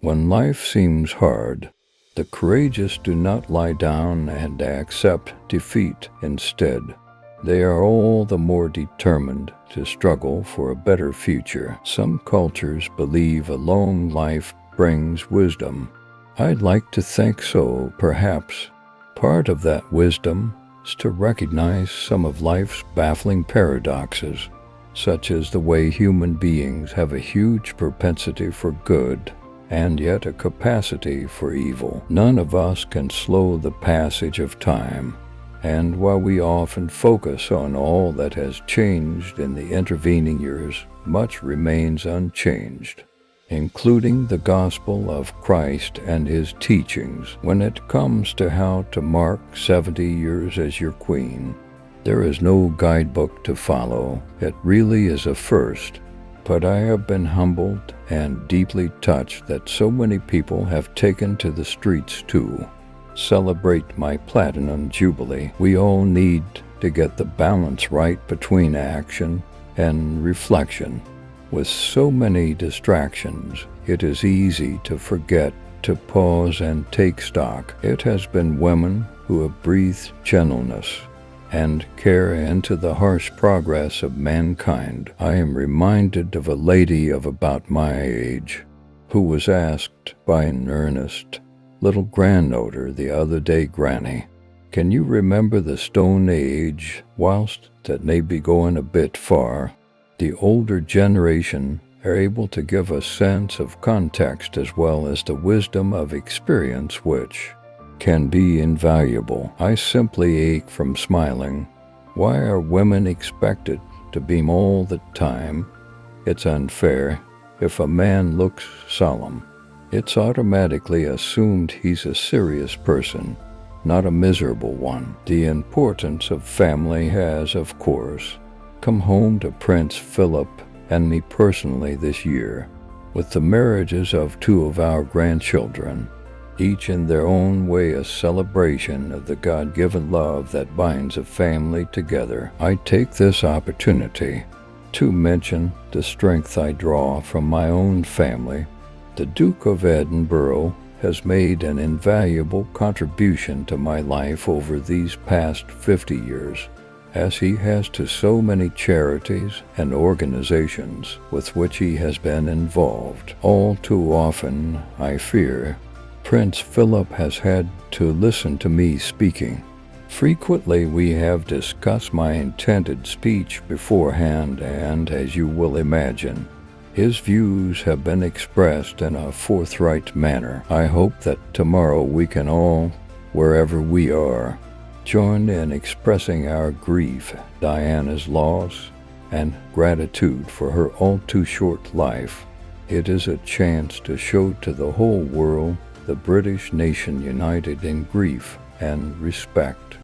When life seems hard, the courageous do not lie down and accept defeat. Instead, they are all the more determined to struggle for a better future. Some cultures believe a long life brings wisdom. I'd like to think so, perhaps. Part of that wisdom is to recognize some of life's baffling paradoxes, such as the way human beings have a huge propensity for good and yet a capacity for evil. None of us can slow the passage of time, and while we often focus on all that has changed in the intervening years, much remains unchanged, including the gospel of Christ and his teachings. When it comes to how to mark 70 years as your queen, there is no guidebook to follow. It really is a first. But I have been humbled and deeply touched that so many people have taken to the streets to celebrate my platinum jubilee. We all need to get the balance right between action and reflection. With so many distractions, it is easy to forget to pause and take stock. It has been women who have breathed gentleness and care into the harsh progress of mankind. I am reminded of a lady of about my age who was asked by an earnest little granddaughter the other day, "Granny, can you remember the Stone Age?" Whilst that may be going a bit far, the older generation are able to give a sense of context as well as the wisdom of experience, which can be invaluable. I simply ache from smiling. Why are women expected to beam all the time? It's unfair. If a man looks solemn, it's automatically assumed he's a serious person, not a miserable one. The importance of family has, of course, come home to Prince Philip and me personally this year, with the marriages of two of our grandchildren, each in their own way a celebration of the God-given love that binds a family together. I take this opportunity to mention the strength I draw from my own family. The Duke of Edinburgh has made an invaluable contribution to my life over these past 50 years, as he has to so many charities and organizations with which he has been involved. All too often, I fear, Prince Philip has had to listen to me speaking. Frequently we have discussed my intended speech beforehand, and as you will imagine, his views have been expressed in a forthright manner. I hope that tomorrow we can all, wherever we are, join in expressing our grief at Diana's loss and gratitude for her all-too-short life. It is a chance to show to the whole world the British nation united in grief and respect.